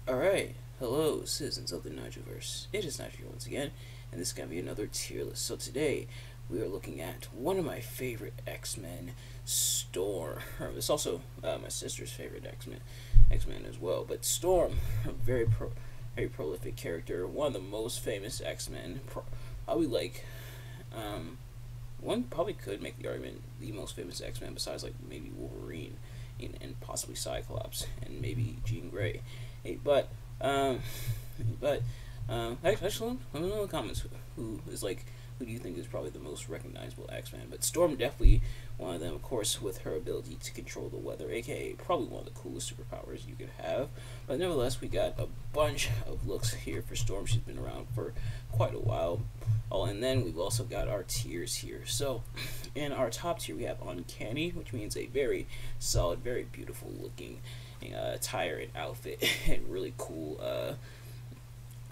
Alright, hello citizens of the Nigelverse. It is Nigel once again, and this is going to be another tier list. So today, we are looking at one of my favorite X-Men, Storm. It's also my sister's favorite X-Men as well. But Storm, a very prolific character, one of the most famous X-Men. Probably one probably could make the argument the most famous X-Men besides like maybe Wolverine and possibly Cyclops and maybe Jean Grey. Hey, um, actually, let me know in the comments who do you think is probably the most recognizable X-Men? But Storm definitely one of them, of course, with her ability to control the weather, aka probably one of the coolest superpowers you could have. But nevertheless, we got a bunch of looks here for Storm. She's been around for quite a while. Oh, and then we've also got our tiers here. So, in our top tier, we have Uncanny, which means a very solid, very beautiful looking attire and outfit, and really cool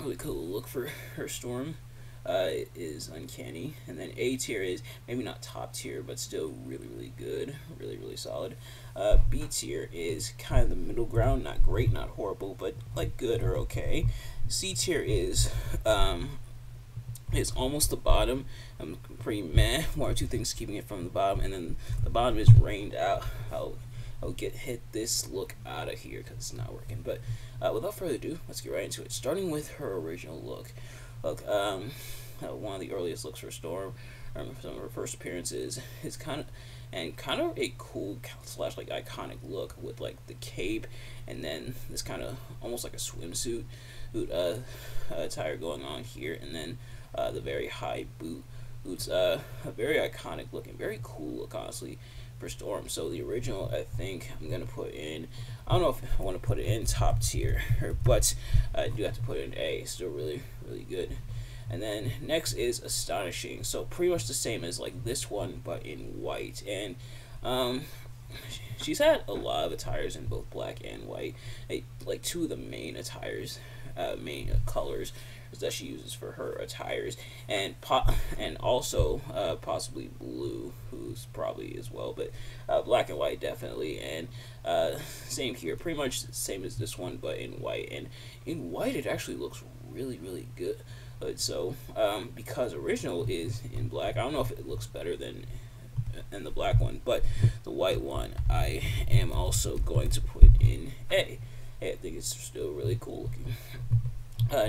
look for her Storm. Is Uncanny, and then A tier is maybe not top tier, but still really good, really solid. B tier is kind of the middle ground, not great, not horrible, but like good or okay. C tier is almost the bottom. I'm pretty meh. One or two things keeping it from the bottom, and then the bottom is rained out. I'll hit this look out of here because it's not working. But without further ado, let's get right into it. Starting with her original look. Look, one of the earliest looks for Storm, some of her first appearances, is kind of a cool slash like iconic look with like the cape and then this kind of almost like a swimsuit attire going on here, and then the very high boots, a very iconic looking, very cool look honestly for Storm. So the original, I think I'm gonna put in. I don't know if I want to put it in top tier, but I do have to put it in A. Still really good. And then next is Astonishing. So pretty much the same as like this one, but in white. And she's had a lot of attires in both black and white. Like two of the main attires, main colors that she uses for her attires, and also possibly blue, who's probably as well, but black and white definitely. And same here, pretty much the same as this one, but in white. And in white, it actually looks really good. So because original is in black, I don't know if it looks better than the black one, but the white one I am also going to put in A. I think it's still really cool looking.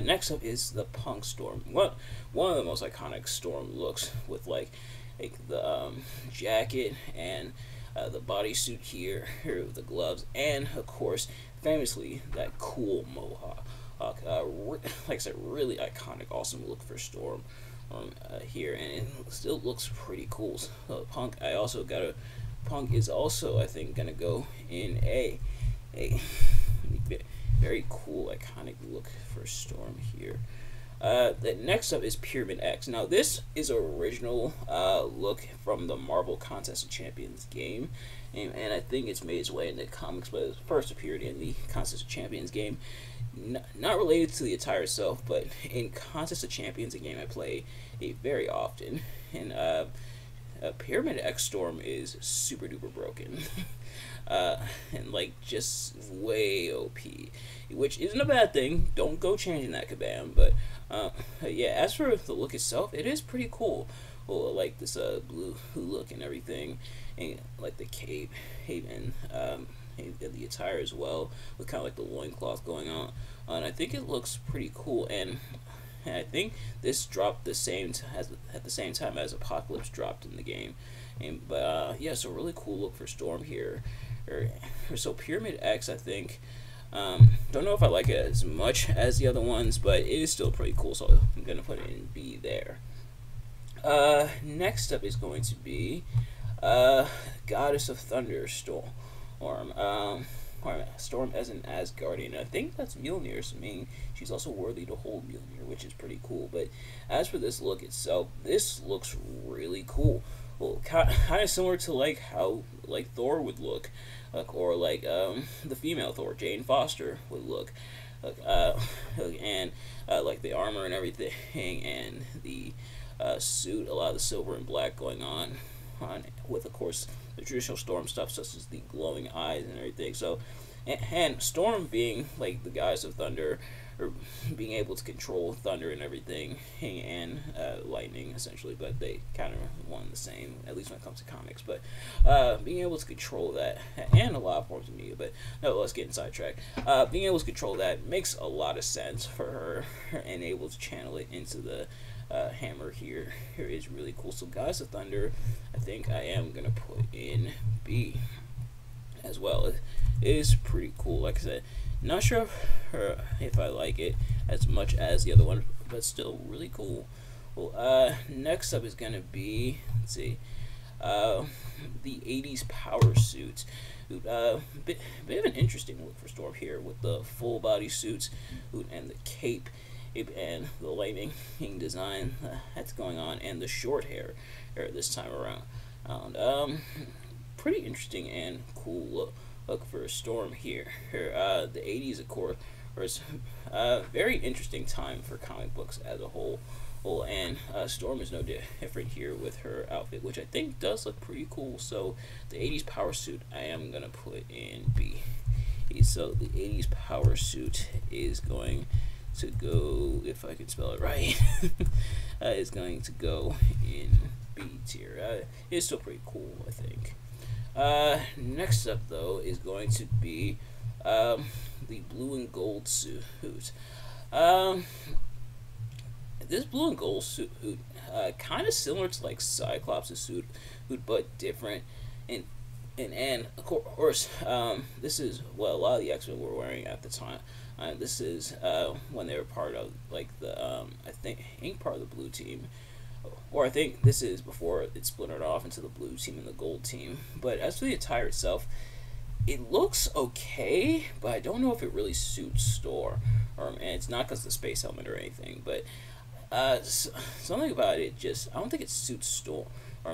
Next up is the Punk Storm. One of the most iconic Storm looks with like the jacket and the bodysuit here, the gloves, and of course, famously, that cool mohawk. Like I said, really iconic, awesome look for Storm here, and it still looks pretty cool. So Punk, Punk is also, I think, gonna go in A. Very cool, iconic look for Storm here. The next up is Pyramid X. Now, this is an original look from the Marvel Contest of Champions game, and I think it's made its way into comics, but it first appeared in the Contest of Champions game. Not related to the attire itself, but in Contest of Champions, a game I play very often, and Pyramid X Storm is super duper broken. And like just way OP, which isn't a bad thing. Don't go changing that, kabam. But yeah, as for the look itself, it is pretty cool. Well, like this blue look and everything, and like the cape and the attire as well, with kind of like the loincloth going on. And I think it looks pretty cool. And I think this dropped at the same time as Apocalypse dropped in the game. But yeah, so really cool look for Storm here. So Pyramid X, I think, don't know if I like it as much as the other ones, but it is still pretty cool, so I'm gonna put it in B there. Next up is going to be Goddess of Thunder Storm. Storm as an Asgardian. I think that's Mjolnir's. I mean, she's also worthy to hold Mjolnir, which is pretty cool. But as for this look itself, this looks really cool. Well, kind of similar to like how like Thor would look, or like the female Thor, Jane Foster, would look, and like the armor and everything, and the suit, a lot of the silver and black going on with, of course, the traditional Storm stuff, such as the glowing eyes and everything. So and Storm being like the guys of Thunder, or being able to control thunder and everything, and lightning essentially, but they kind of one the same, at least when it comes to comics. But being able to control that, and a lot of forms of media, but no, let's get sidetracked. Being able to control that makes a lot of sense for her, and able to channel it into the hammer here is really cool. So Guys of Thunder, I think I am gonna put in B as well. It is pretty cool. Like I said, not sure if I like it as much as the other one, but still really cool. Well, next up is gonna be, let's see, the 80s power suit. Bit of an interesting look for Storm here with the full body suits and the cape and the lightning design that's going on, and the short hair this time around. Pretty interesting and cool look for Storm here. The 80s, of course, was a very interesting time for comic books as a whole. And Storm is no different here with her outfit, which I think does look pretty cool. So the 80s power suit I am going to put in B. So the 80s power suit is going to go, if I can spell it right, is going to go in B tier. It's still pretty cool, I think. Next up, though, is going to be the blue and gold suit. This blue and gold suit, kind of similar to like Cyclops' suit, but different. And of course, this is what a lot of the X-Men were wearing at the time. This is when they were part of like the I think part of the blue team, or I think this is before it splintered off into the blue team and the gold team. But as for the attire itself, it looks okay, but I don't know if it really suits Storm. And it's not because of the space helmet or anything, but something about it just, I don't think it suits Storm.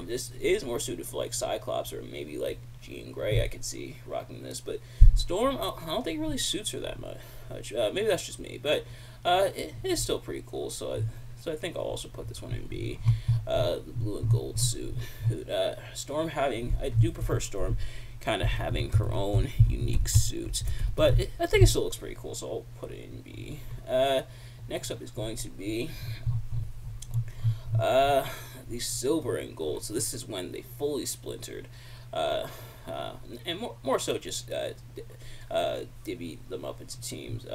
This is more suited for like Cyclops or maybe like Jean Grey. I could see rocking this, but Storm, I don't think it really suits her that much. Maybe that's just me, but it is still pretty cool. So I think I'll also put this one in B. The blue and gold suit. Storm having, I do prefer Storm kind of having her own unique suit, but I think it still looks pretty cool. So I'll put it in B. Next up is going to be the silver and gold. So this is when they fully splintered, and more so just divvied them up into teams.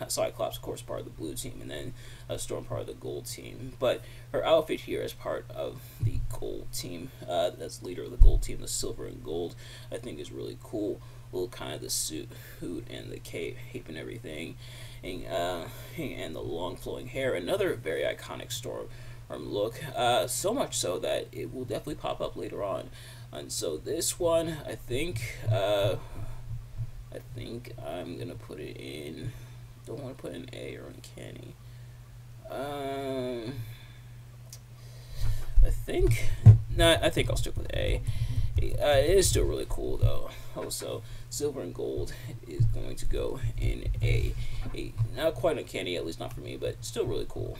Cyclops, of course, part of the blue team, and then Storm part of the gold team. But her outfit here as part of the gold team, that's leader of the gold team, the silver and gold, I think is really cool. Little kind of the suit, hood, and the cape and everything, and the long flowing hair. Another very iconic Storm look, so much so that it will definitely pop up later on. And so this one, I think I'm gonna put it in. Don't want to put in A or uncanny. I think I'll stick with A. It is still really cool though. Also, silver and gold is going to go in A. Not quite uncanny, at least not for me, but still really cool.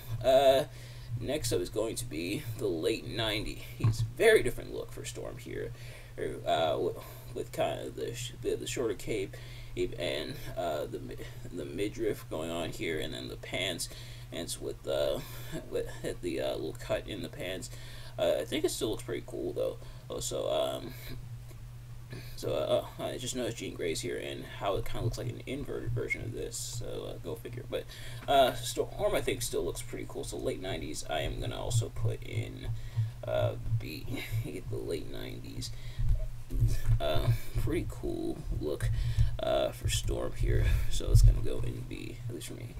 Next up is going to be the late 90s. Very different look for Storm here, with kind of the shorter cape and the midriff going on here, and then the pants, and with the little cut in the pants. I think it still looks pretty cool though. Also, I just noticed Jean Grey's here and how it kind of looks like an inverted version of this. So go figure. But Storm, I think, still looks pretty cool. So late 90s, I am gonna also put in B. The late 90s. Pretty cool look for Storm here. So it's gonna go in B, at least for me.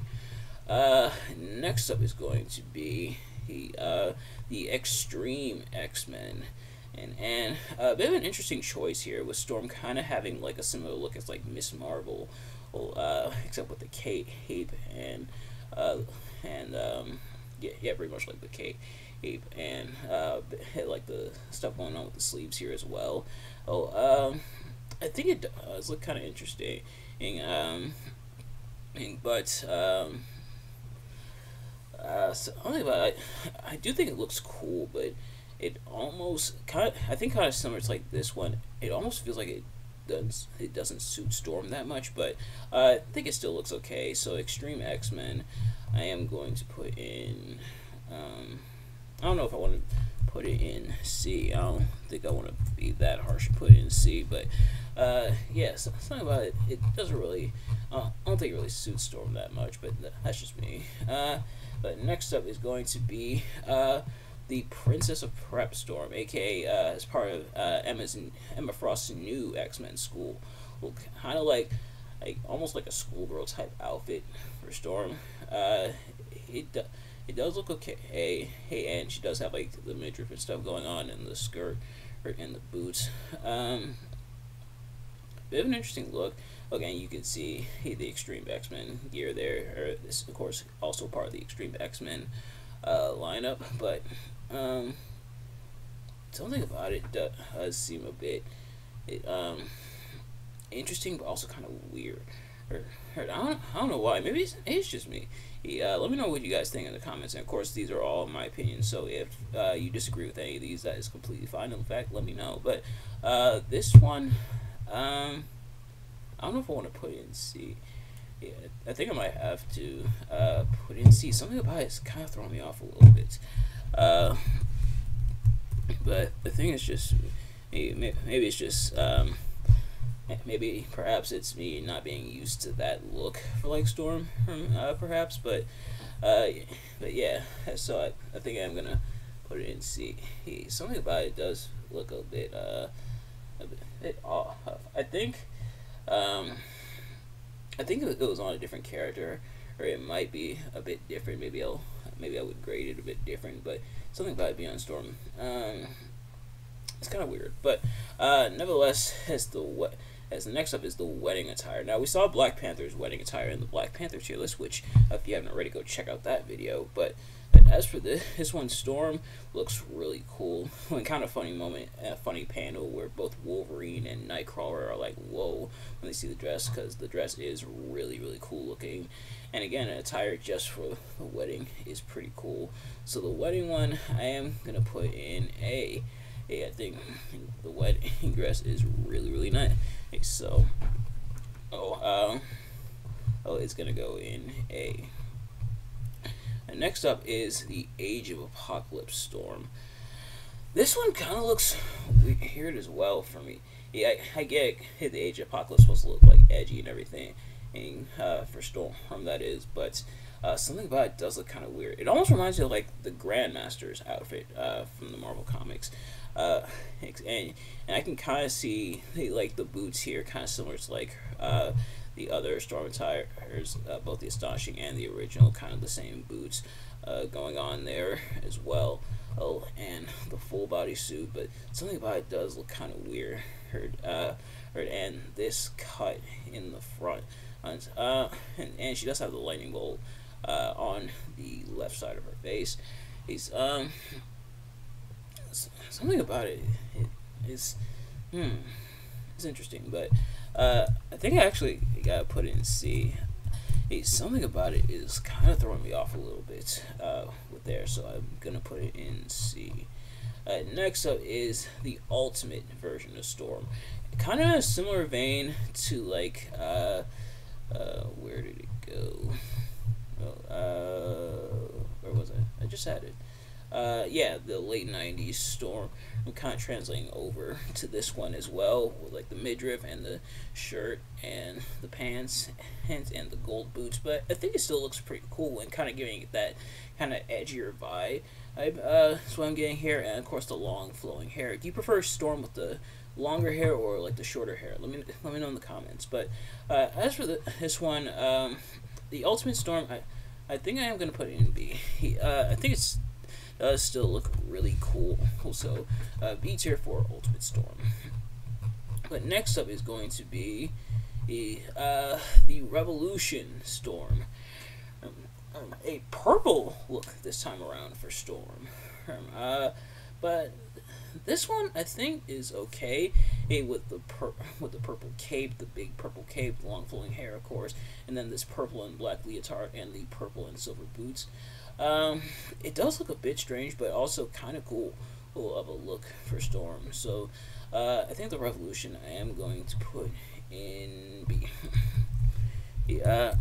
Next up is going to be the Extreme X-Men. And a bit of an interesting choice here with Storm kind of having like a similar look as like Miss Marvel, except with the cape and pretty much like the cape and like the stuff going on with the sleeves here as well. I think it does look kind of interesting, but something about it, I do think it looks cool, but it almost kind of, I think kind of similar to like this one. It almost feels like it doesn't suit Storm that much, but I think it still looks okay. So Extreme X-Men, I am going to put in. I don't know if I want to put it in C. I don't think I want to be that harsh and put it in C, but yeah, something about it. It doesn't really. I don't think it really suits Storm that much, but that's just me. But next up is going to be the Princess of Prep Storm, aka as part of Emma Frost's new X-Men school. Look, kind of like almost like a schoolgirl type outfit for Storm. It does look okay. Hey, and she does have like the midriff and stuff going on in the skirt or in the boots. Bit of an interesting look. Again, you can see the Extreme X-Men gear there. This is, of course, also part of the Extreme X-Men lineup, but something about it does seem a bit interesting, but also kind of weird. I don't know why. Maybe it's just me. Let me know what you guys think in the comments. And of course, these are all my opinions. So if you disagree with any of these, that is completely fine. In fact, let me know. But this one, I don't know if I want to put it in C. Yeah, I think I might have to put it in C. Something about it's kind of throwing me off a little bit. But the thing is just maybe it's just maybe perhaps it's me not being used to that look for like Storm, perhaps. But yeah. So I think I'm gonna put it in C. Something about it does look a bit off. I think if it was on a different character, or it might be a bit different. Maybe I would grade it a bit different. But something about it being on Storm, it's kind of weird. But nevertheless, as the next up is the wedding attire. Now, we saw Black Panther's wedding attire in the Black Panther tier list, which if you haven't already, go check out that video. But as for this one, Storm looks really cool. One kind of funny moment, a funny panel where both Wolverine and Nightcrawler are like, whoa, when they see the dress, because the dress is really, really cool looking. And again, an attire just for the wedding is pretty cool. So the wedding one, I am going to put in A. I think the wedding dress is really, really nice. So, it's going to go in A. And next up is the Age of Apocalypse Storm. This one kind of looks weird as well for me. Yeah, I get the Age of Apocalypse supposed to look like edgy and everything, and for Storm that is, but something about it does look kind of weird. It almost reminds me of like the Grandmaster's outfit from the Marvel comics, and I can kind of see like the boots here, kind of similar to like the other Storm attires, both the Astonishing and the original, kind of the same boots going on there as well. Oh, and the full body suit, but something about it does look kind of weird. And this cut in the front, and she does have the lightning bolt on the left side of her face. It's something about it. It's interesting, but I think I actually gotta put it in C. Something about it is kind of throwing me off a little bit with there, so I'm gonna put it in C. Next up is the ultimate version of Storm. Kind of in a similar vein to like where did it go? Where was I? I just had it. Yeah, the late 90s Storm. I'm kind of translating over to this one as well, with like the midriff and the shirt and the pants and the gold boots. But I think it still looks pretty cool and kind of giving it that kind of edgier vibe. That's what I'm getting here, and of course the long flowing hair. Do you prefer Storm with the longer hair or like the shorter hair? Let me know in the comments. But as for this one, the Ultimate Storm, I think I am gonna put it in B. I think it's does still look really cool. So B tier for Ultimate Storm. But next up is going to be the Revolution Storm. A purple look this time around for Storm. But this one I think is okay. With the purple cape, the big purple cape, the long flowing hair, of course, and then this purple and black leotard and the purple and silver boots. It does look a bit strange, but also kind of cool. of a look for Storm. So I think the Revolution I am going to put in B. yeah,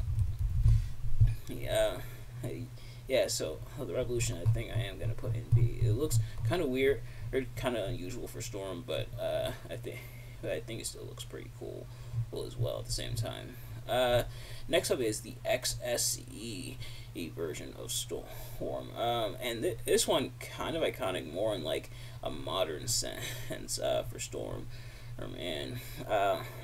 yeah, yeah. So the Revolution I think I am gonna put in B. It looks kind of weird or kind of unusual for Storm, but I think it still looks pretty cool as well at the same time. Next up is the XSE version of Storm, and this one kind of iconic, more in like a modern sense for Storm, and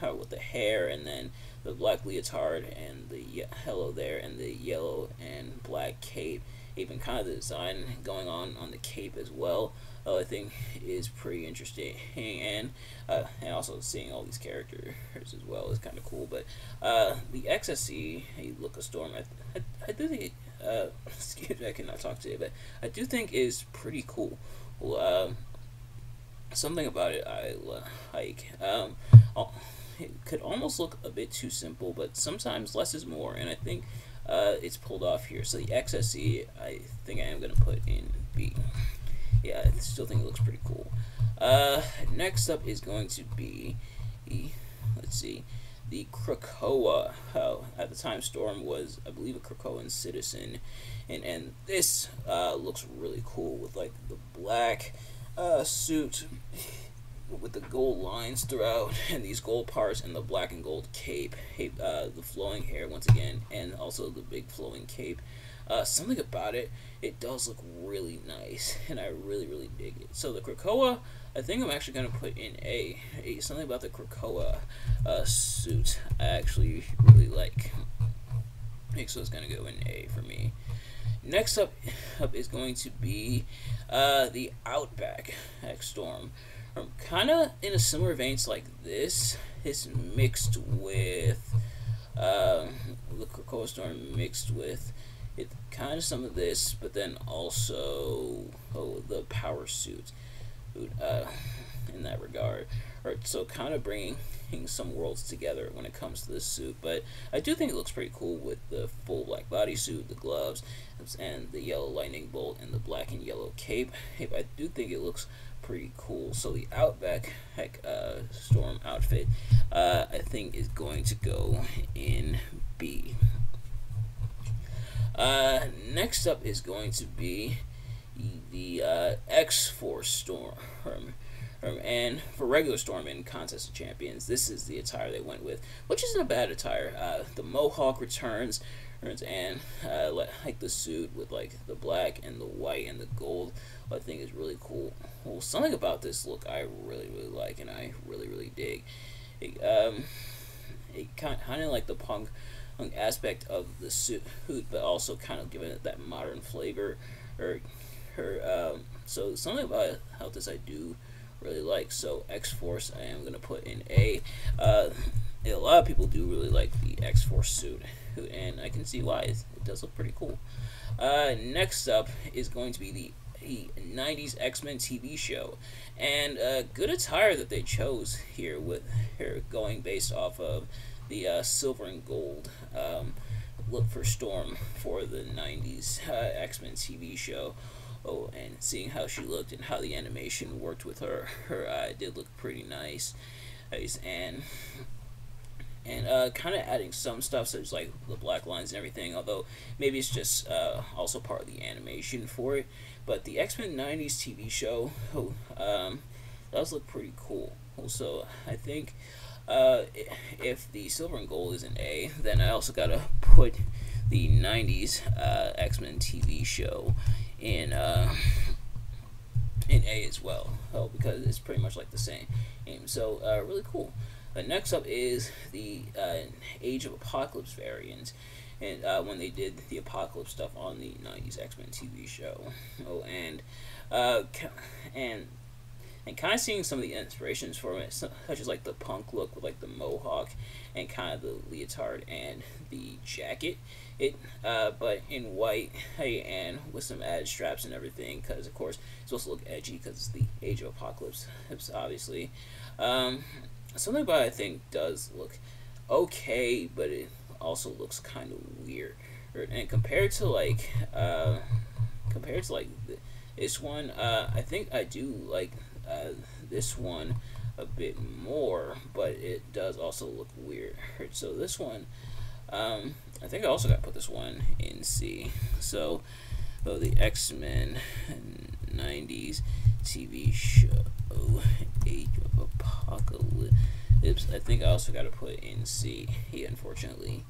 with the hair and then the black leotard and the yellow there and the yellow and black cape, even kind of the design going on the cape as well. I think is pretty interesting, and also seeing all these characters as well is kind of cool. But the XSE look of Storm, I do think excuse me, I cannot talk today, but I do think is pretty cool. Something about it I like. It could almost look a bit too simple, but sometimes less is more, and I think it's pulled off here. So the XSE, I think I am going to put in B. Yeah, I still think it looks pretty cool. Next up is going to be, let's see, the Krakoa. At the time, Storm was, I believe, a Krakoan citizen, and this looks really cool with like the black suit with the gold lines throughout and these gold parts and the black and gold cape, the flowing hair once again, and also the big flowing cape. Something about it, it does look really nice, and I really dig it. So the Krakoa, I think I'm actually going to put in A. Something about the Krakoa suit I actually really like. So it's going to go in A for me. Next up is going to be the Outback X Storm. Kind of in a similar vein to like this. It's mixed with the Krakoa Storm mixed with it, kind of some of this, but then also the power suit in that regard. So kind of bringing some worlds together when it comes to this suit, but I do think it looks pretty cool with the full black bodysuit, the gloves, and the yellow lightning bolt and the black and yellow cape. I do think it looks pretty cool. So the Outback Storm outfit, I think, is going to go in B. Next up is going to be the X-Force Storm. And for regular Storm in Contest of Champions, this is the attire they went with, which isn't a bad attire. The Mohawk returns, and like the suit with like the black and the white and the gold, I think is really cool. Well, something about this look I really like, and I really dig. It kind of like the punk aspect of the suit, but also kind of giving it that modern flavor. So something about how this I do really like. So X-Force I am going to put in A. A lot of people do really like the X-Force suit, and I can see why. It does look pretty cool. Next up is going to be the 90s X-Men TV show, and good attire that they chose here, with here going based off of the silver and gold look for Storm for the 90s X-Men TV show. And seeing how she looked and how the animation worked with her did look pretty nice. And kind of adding some stuff such as like the black lines and everything, although maybe it's just also part of the animation for it. But the X-Men 90s TV show does look pretty cool. So I think if the silver and gold is an A, then I also gotta put the 90s X-Men TV show in A as well, because it's pretty much like the same. So really cool. Next up is the Age of Apocalypse variant, and when they did the Apocalypse stuff on the 90s X-Men TV show. And kind of seeing some of the inspirations from it, such as like the punk look with like the mohawk and kind of the leotard and the jacket. But in white, and with some added straps and everything, because of course it's supposed to look edgy because it's the Age of Apocalypse, obviously. Something about it I think does look okay, but it also looks kind of weird. And compared to like This one, I think I do like this one a bit more, but it does also look weird. So this one, I think I also got to put this one in C. So, the X-Men 90s TV show, Age of Apocalypse. I think I also got to put in C. Yeah, unfortunately.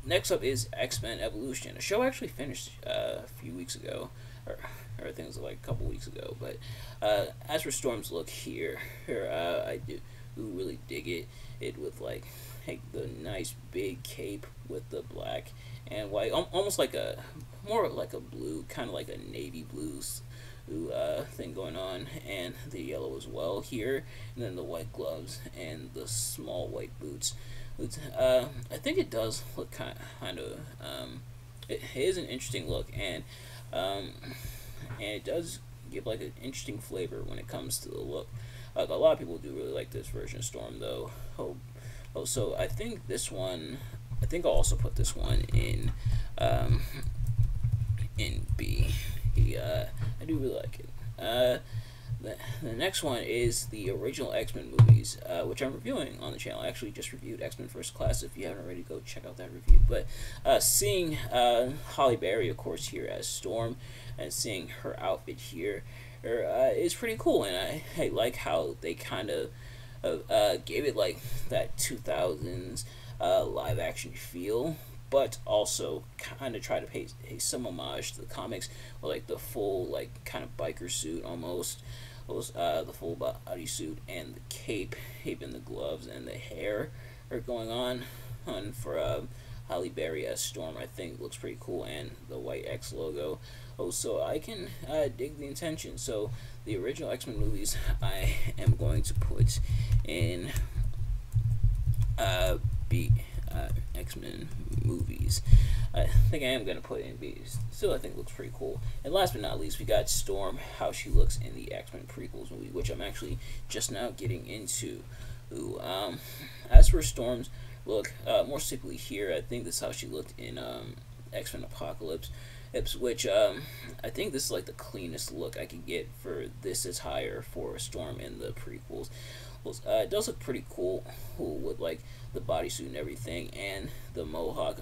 Next up is X-Men Evolution. The show actually finished a few weeks ago, or I think it was like a couple weeks ago. But as for Storm's look here, I do really dig it. It with like the nice big cape with the black and white, almost like a more like a blue, kind of like a navy blues thing going on, and the yellow as well here, and then the white gloves and the small white boots. I think it does look kind of it is an interesting look, and it does give like an interesting flavor when it comes to the look. Like a lot of people do really like this version of Storm though. So I think this one, I think I'll also put this one in B. I do really like it. The next one is the original X-Men movies, which I'm reviewing on the channel. I actually just reviewed X-Men First Class. If you haven't already, go check out that review. But seeing Halle Berry, of course, here as Storm, and seeing her outfit here is pretty cool. And I like how they kind of gave it like that 2000s live action feel, but also kind of try to pay some homage to the comics with like the full like kind of biker suit almost. The full body suit and the cape and the gloves and the hair are going on for Halle Berry as Storm. I think looks pretty cool, and the white X logo. So I can dig the intention. So the original X-Men movies I am going to put in B. X-Men movies. I think I am going to put it in B. Still, I think it looks pretty cool. And last but not least, we got Storm, how she looks in the X-Men prequels movie, which I'm actually just now getting into. As for Storm's look, more specifically here, I think this is how she looked in X-Men Apocalypse, which I think this is like the cleanest look I could get for this attire for Storm in the prequels. It does look pretty cool with like the bodysuit and everything, and the mohawk,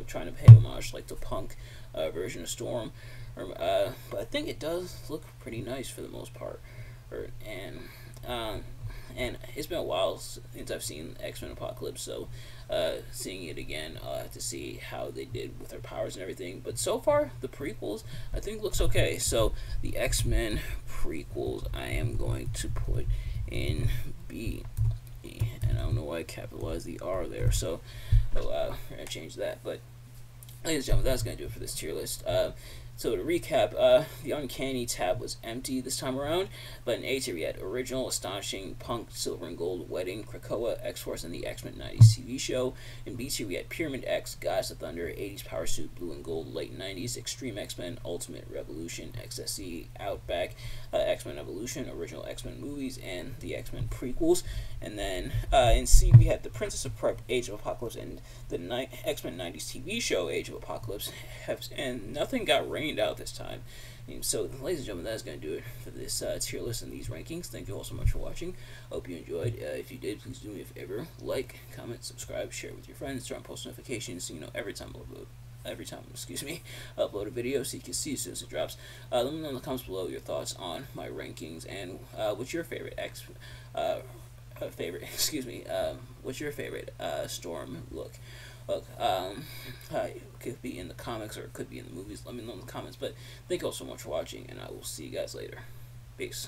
trying to pay homage like the punk version of Storm. But I think it does look pretty nice for the most part. And it's been a while since I've seen X-Men Apocalypse, so seeing it again, I'll have to see how they did with her powers and everything. But so far, the prequels, I think looks okay. So the X-Men prequels, I am going to put in B. And I don't know why I capitalized the R there, so we're going to change that. But ladies and gentlemen, that's going to do it for this tier list. So to recap, the Uncanny tab was empty this time around, but in A tier we had Original, Astonishing, Punk, Silver and Gold, Wedding, Krakoa, X-Force, and the X-Men 90s TV show. In B tier we had Pyramid X, Gods of Thunder, 80s Power Suit, Blue and Gold, Late 90s, Extreme X-Men, Ultimate Revolution, XSE, Outback, X-Men Evolution, Original X-Men movies, and the X-Men prequels. And then in C we had The Princess of Prep, Age of Apocalypse, and the X-Men 90s TV show, Age of Apocalypse. And nothing got rained out this time. So, ladies and gentlemen, that's going to do it for this tier list and these rankings. Thank you all so much for watching. I hope you enjoyed. If you did, please do me a favor: like, comment, subscribe, share with your friends, turn on post notifications so you know every time I upload a video, so you can see as soon as it drops. Let me know in the comments below your thoughts on my rankings, and what's your favorite what's your favorite Storm look? Look, it could be in the comics or it could be in the movies. Let me know in the comments. But thank you all so much for watching, and I will see you guys later. Peace.